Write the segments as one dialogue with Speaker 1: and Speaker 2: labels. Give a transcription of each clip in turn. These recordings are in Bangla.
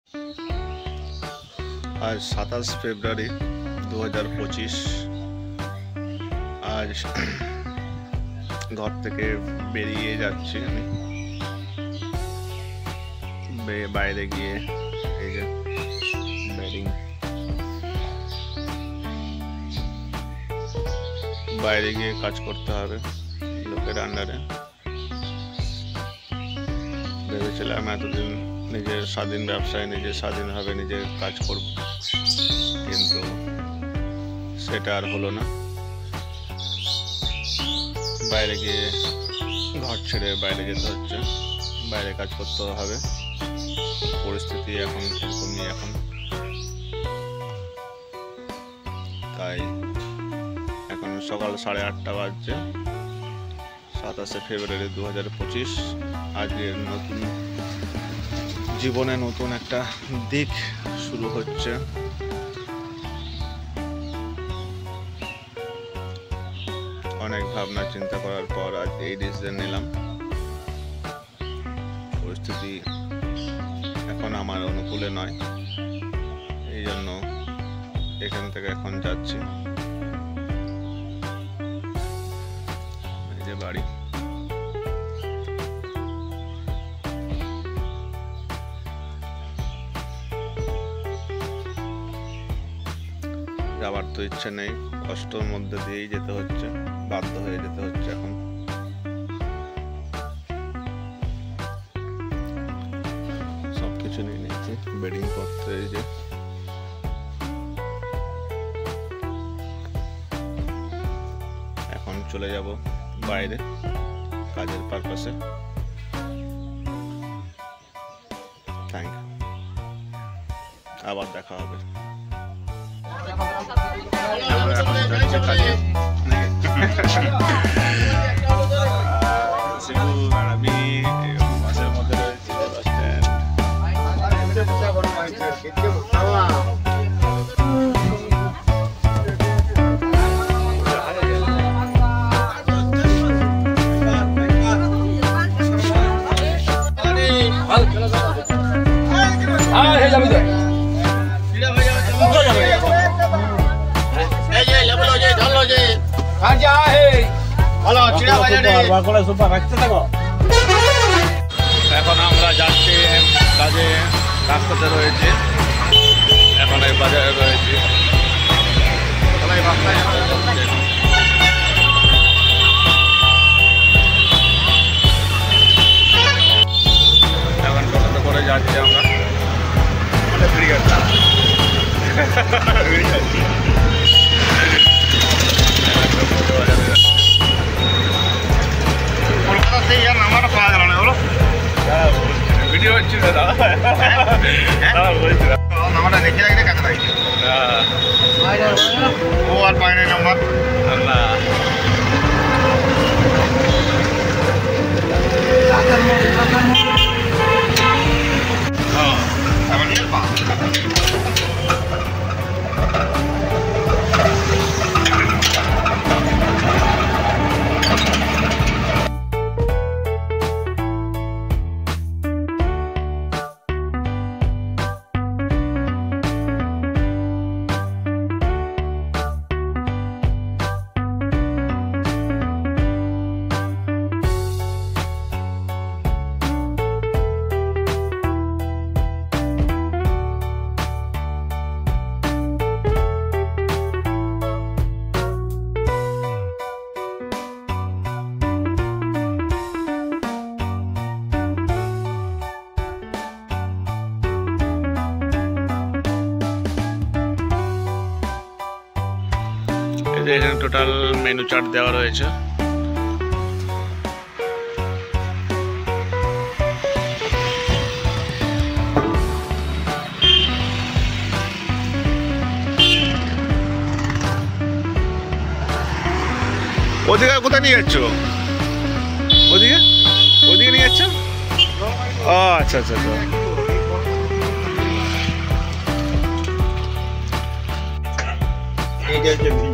Speaker 1: आज 27 ফেব্রুয়ারি 2025। आज घर থেকে বেরিয়ে যাচ্ছি আমি বাইরে গিয়ে এই যে বেডিং বাইরে গিয়ে কাজ করতে হবে লোকের আন্ডারে। ভেবেছিলাম এতদিন নিজের স্বাধীন ব্যবসায় নিজে স্বাধীনভাবে নিজে কাজ করব, কিন্তু সেটা আর হলো না। বাইরে গিয়ে ঘর ছেড়ে বাইরে যেতে হচ্ছে, বাইরে কাজ করতে হবে। পরিস্থিতি এখন এরকমই এখন, তাই এখন সকাল 8:30 বাজছে। 27 ফেব্রুয়ারি 2025। আজকের নতুন জীবনে নতুন একটা দিক শুরু হচ্ছে। অনেক ভাবনা চিন্তা করার পর আজ এই ডিসিশন নিলাম। পরিস্থিতি এখন আমার অনুকূলে নয়, এই জন্য এখান থেকে এখন যাচ্ছি। এই যে বাড়ি, যাবার তো ইচ্ছে নেই, কষ্টের মধ্যে দিয়েই যেতে হচ্ছে, বাধ্য হয়ে যেতে হচ্ছে। এখন সবকিছু নিয়ে নিচ্ছি, বেডিং পত্র। এই যে এখন চলে যাব বাইরে কাজের পারপাসে। থ্যাংক ইউ, আবার দেখা হবে। বাসের মধ্যে রয়েছে বাস স্ট্যান্ড। এখন আমরা যাচ্ছি কাজে, রাস্তাতে রয়েছে, এখন এই বাজারে রয়েছে। এখন টোটোতে করে যাচ্ছি আমরা। কলকাতা থেকে নামাটা পাওয়া গেল না, বলো ভিডিও হচ্ছে নামাটা দেখে রাখলে কাছে লাগছে। ও আর পায় না নাম্বার। এখানে টোটাল মেনু চার্ট দেওয়া রয়েছে। ওদিকে কোথায় নিয়ে যাচ্ছ? ওদিকে ওদিকে নিয়ে যাচ্ছ? ও আচ্ছা আচ্ছা আচ্ছা।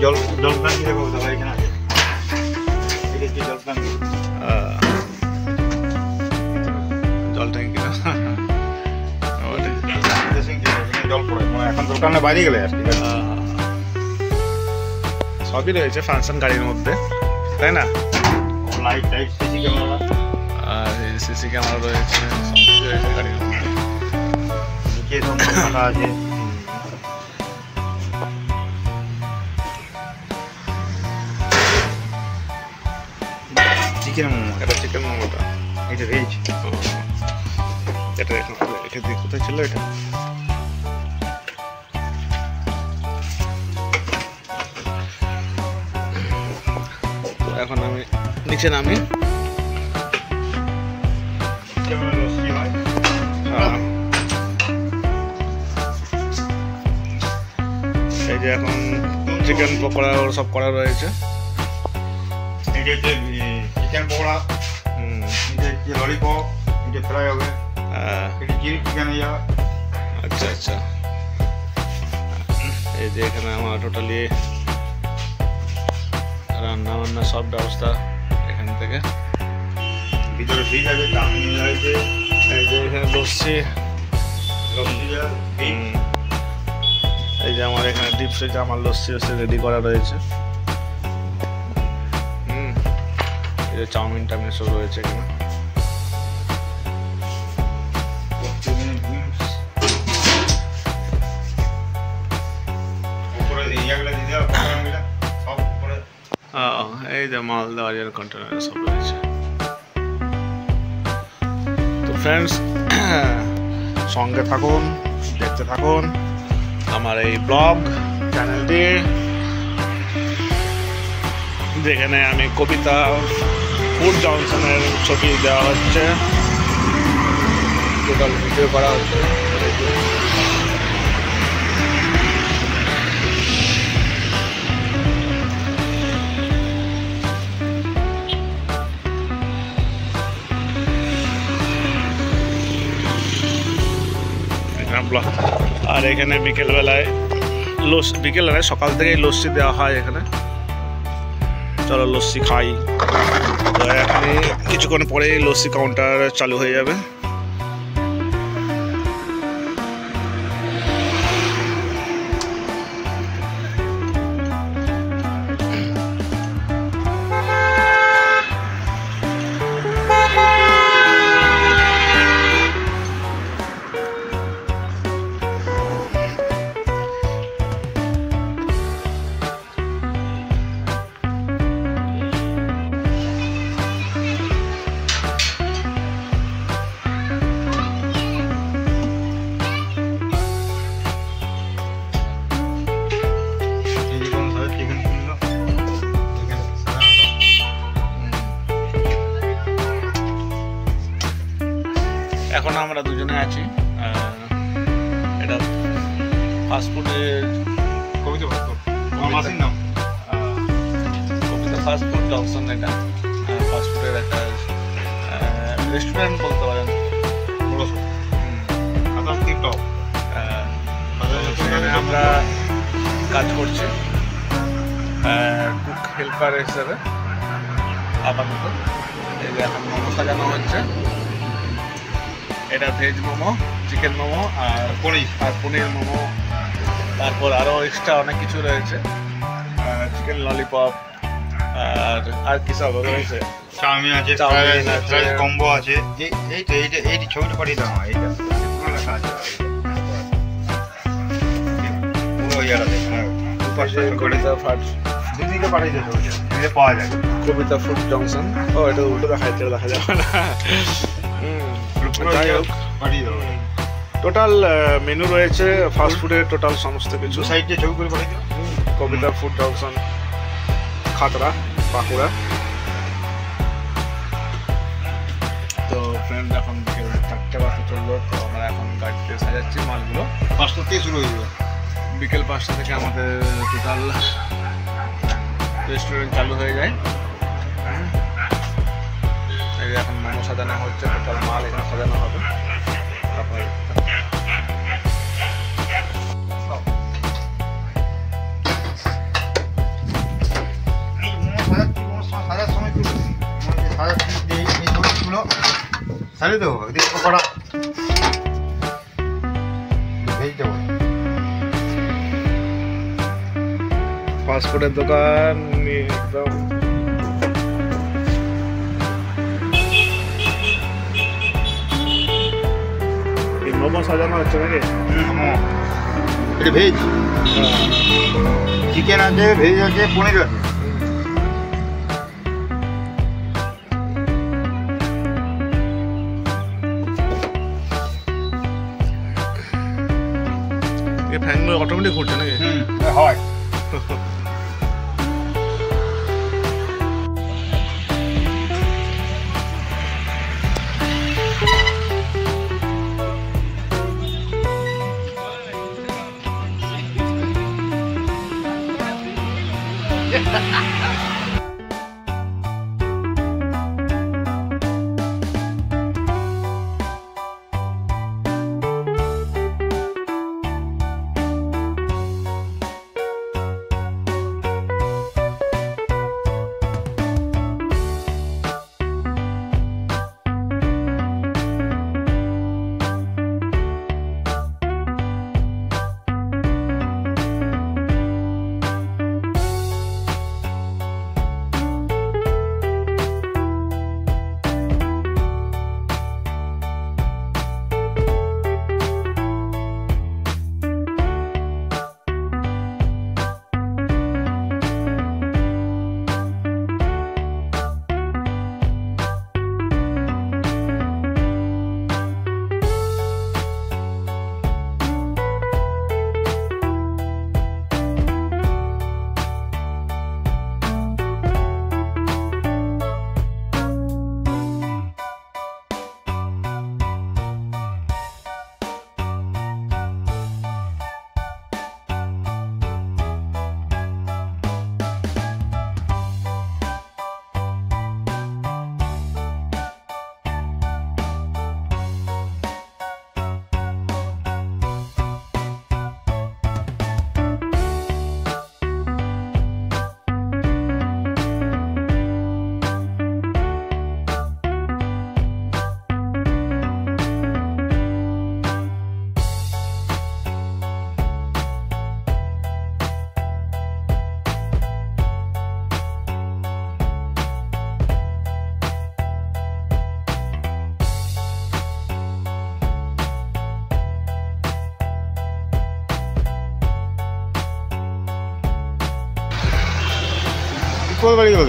Speaker 1: জল জল ট্যাঙ্কি এখানে আছে, জল ট্যাঙ্কি
Speaker 2: জল পড়ে, মানে এখন দোকানে বাইরে গেলে আর কি
Speaker 1: সবই রয়েছে ফাংশন গাড়ির মধ্যে, তাই না?
Speaker 2: লাইট টাইট সিসি ক্যামেরা,
Speaker 1: আর সিসি ক্যামেরা রয়েছে, সবই রয়েছে গাড়ির মধ্যে।
Speaker 2: নিচে সব রাখা আছে। চিকেন মোমো,
Speaker 1: এটা চিকেন মোমোটা,
Speaker 2: এটা ভেজ।
Speaker 1: এটা রেখে দিই, কোথায় ছিল এটা? তো এখন আমি নিচে নামি।
Speaker 2: লস্যি হয়।
Speaker 1: এই যে এখন চিকেন পকোড়া ওর সব করা রয়েছে।
Speaker 2: এটা হচ্ছে চিকেন পকোড়া, এটা হচ্ছে ললিপপ, এটা ফ্রাই হবে, এটা চিলি চিকেন হয়ে যাবে।
Speaker 1: আচ্ছা আচ্ছা, এই যে এখানে আমার টোটালি রান্না বান্না সব ব্যবস্থা এখান থেকে।
Speaker 2: ভিতরে ফ্রিজ আছে, চাউমিন আছে,
Speaker 1: এই যে এখানে লস্যি, এই যে আমার এখানে ডিপ ফ্রিজে আমার লস্যি রেডি করা রয়েছে। এই যে চাউমিন টাউমিন সব রয়েছে এখানে। এই যে মাল দেওয়ার জন্য কন্টেনার সব রয়েছে। তো ফ্রেন্ডস, সঙ্গে থাকুন, দেখতে থাকুন আমার এই ব্লগ চ্যানেলটি, যেখানে আমি কবিতা ফুড জনসনের ছবি দেওয়া হচ্ছে, টোটাল ভিডিও করা হচ্ছে। আর এখানে বিকেলবেলায় সকাল থেকেই লস্যি দেওয়া হয় এখানে। চলো লস্যি খাই। তো এখানে কিছুক্ষণ পরেই লস্যি কাউন্টার চালু হয়ে যাবে। এখন আমরা দুজনে আছি, এটা ফাস্টফুডের কবিতা ফাস্টফুড জংশন। এটা ফাস্টফুডের একটা রেস্টুরেন্ট বলতে পারেন। আমরা কাজ করছি কুক হেল্পার হিসেবে আপাতত। এই যে এখন মোমো সাজানো হচ্ছে, এটা ভেজ মোমো, চিকেন মোমো আর পনির মোমো, তারপর আরও এক্সট্রা অনেক কিছু রয়েছে, চিকেন ললিপপ আর কি সব রয়েছে,
Speaker 2: চাউমিন আছে, কম্বো আছে। এই তো এইটা ছবিটা পাঠিয়ে দাও, এইটা পুরো লেখা আছে পুরো ইয়াটাতে। দিদিকে পাঠিয়ে দেবো, দিদিকে পাওয়া যায়
Speaker 1: কবিতা ফুড জংশন। ও এটা উল্টো দেখা যাবে না। যাই হোক, টোটাল মেনু রয়েছে ফাস্টফুডের, টোটাল সমস্ত কিছু।
Speaker 2: সাইডে ছবি করে পাঠিয়ে দাও।
Speaker 1: কবিতা ফুড জংশন, খাতড়া, বাঁকুড়া। তো ফ্রেন্ড, এখন 4টে বাজতে চললো। তো আমরা এখন গাড়িতে সাজাচ্ছি মালগুলো।
Speaker 2: 5টা থেকে শুরু হয়ে যাবে।
Speaker 1: বিকেল 5টা থেকে আমাদের টোটাল রেস্টুরেন্ট চালু হয়ে যায়। এই যে এখন মোমো সাজানো হচ্ছে, টোটাল মাল এখানে সাজানো হবে। তারপরে
Speaker 2: সারি দেবো, পকোড়া ভেজিটেবল।
Speaker 1: ফাস্টফুডের দোকান একদম। মোমো সাজানো হচ্ছে নাকি?
Speaker 2: এটা ভেজ, চিকেন আছে, ভেজ আছে, পনির আছে।
Speaker 1: ফ্যানগুলো অটোমেটিক ঘুরছে নাকি?
Speaker 2: হয়। বাড়ি গেল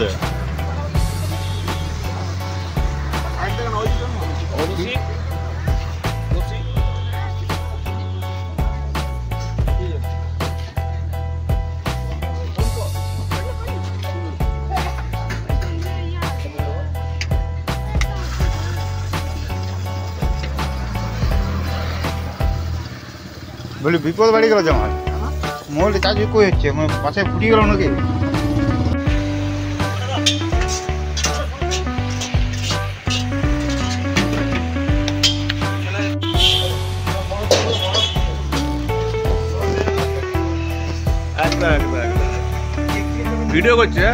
Speaker 2: বলি বিপদ বাড়ি গেল জামাই মোবাইলটা চার্জ কই হচ্ছে পাশে ফুটিয়ে গেল নাকি
Speaker 1: ভিডিও করছে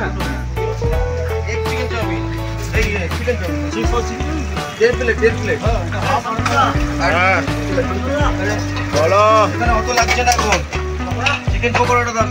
Speaker 1: বলো
Speaker 2: অত লাগছে না এখন চিকেন পকোড়াটা দাম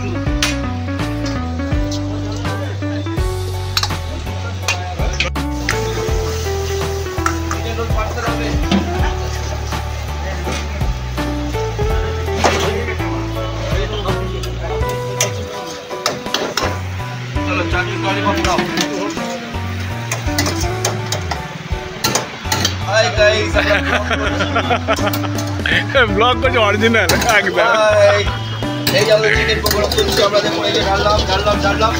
Speaker 1: ব্লগ করছে অরিজিনাল একদম
Speaker 2: এই যে চিকেন পকোড়া আমরা দেখুন এই যে ঢাললাম